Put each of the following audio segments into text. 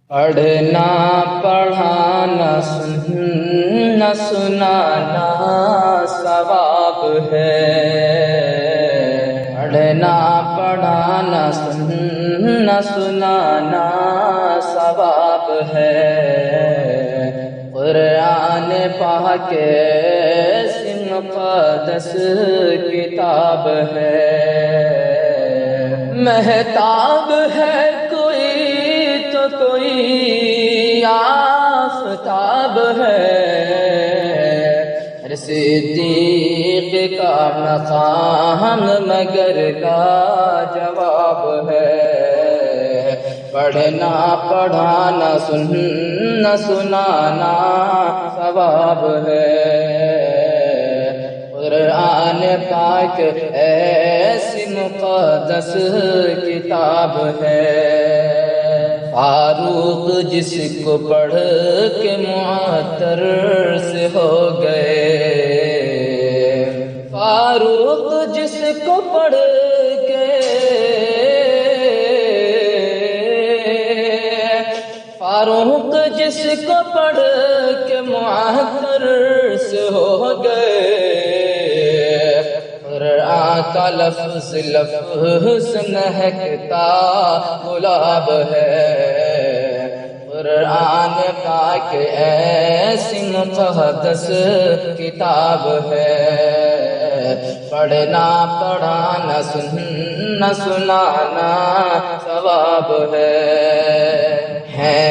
پڑھنا پڑھانا سننا سنانا ثواب ہے، پڑھنا پڑھانا سننا سنانا ثواب ہے، قرآن پاک ایسی مقدس کتاب ہے، مہتاب ہے کوئی تو کوئی آفتاب ہے، ہر صدیق کا مقام مگر کا جواب ہے، پڑھنا پڑھانا سننا سنانا ثواب ہے، قرآن پاک ایسی مقدس کتاب ہے، فاروق جس کو پڑھ کے معطر سے ہو گئے، فاروق جس کو پڑھ کے، فاروق جس کو پڑھ کے معطر سے ہو گئے، قرآن کا لفظ لفظ مہکتا گلاب ہے، قرآن پاک ایسی مقدس کتاب ہے، پڑھنا پڑھانا سننا سنانا ثواب ہے،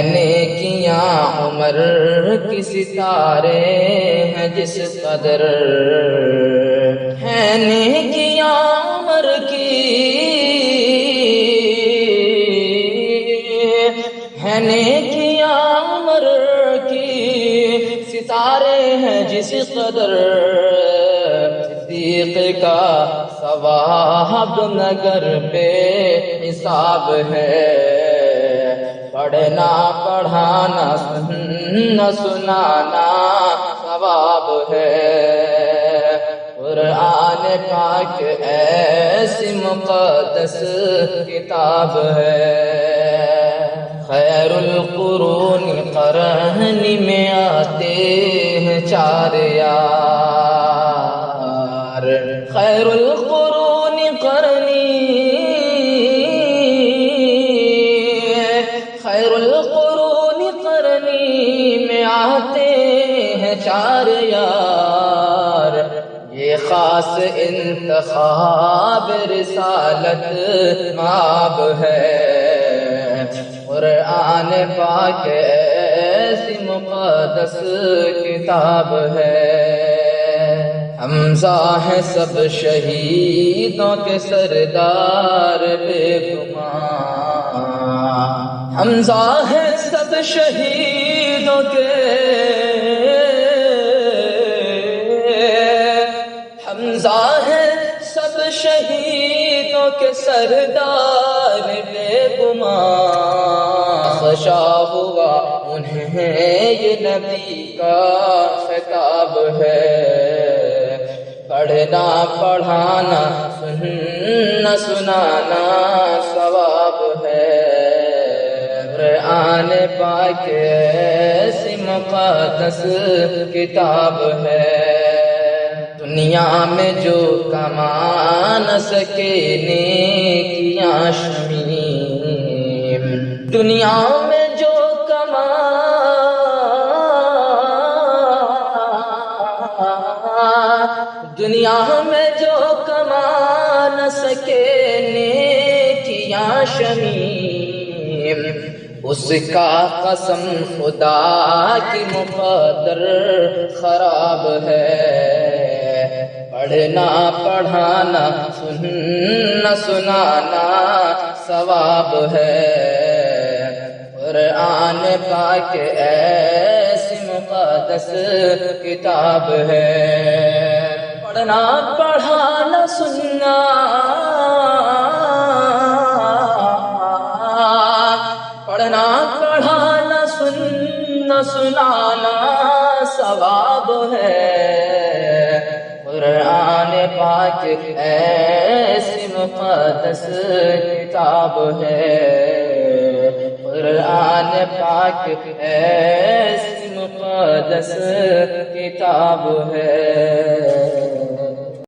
نیکیاں عمر کی ستارے ہیں جس قدر، ہیں نیکیاں عمر کی، ہیں نیکیاں عمر کی ستارے ہیں جس قدر، صدیق کا ثواب نگر بے حساب ہے، پڑھنا پڑھانا سننا سنانا ثواب ہے، قرآن پاک ایسی مقدس کتاب ہے، خیر القرون قرن میں آتے ہیں چار یار، خیر القرون قرنی، خیر القرون قرنی میں آتے ہیں چار یار، یہ خاص انتخاب رسالت مآب ہے، قرآن پاک ایسی مقدس کتاب ہے، حمزہ ہے سب شہیدوں کے سردار بے گمان، حمزہ ہے سب شہیدوں کے، حمزہ ہے سب شہیدوں کے سردار بے گمان، خشا ہوا انہیں یہ نبی کا خطاب ہے، پڑھنا پڑھانا سننا سنانا ثواب ہے، قرآن پاک ایسی مقدس کتاب ہے، دنیا میں جو کما نہ سکے نیکیاں شمیم، دنیا میں جو کما، دنیا میں جو کما نہ سکے نیکیاں شمیم، اس کا قسم خدا کی مقدر خراب ہے، پڑھنا پڑھانا سننا سنانا ثواب ہے، قرآن پاک ایسی مقدس کتاب ہے، پڑھنا پڑھانا سننا، پڑھنا پڑھانا سننا سنانا ثواب ہے، قرآن پاک ایسی مقدس کتاب ہے، قرآن پاک ایسی مقدس کتاب ہے۔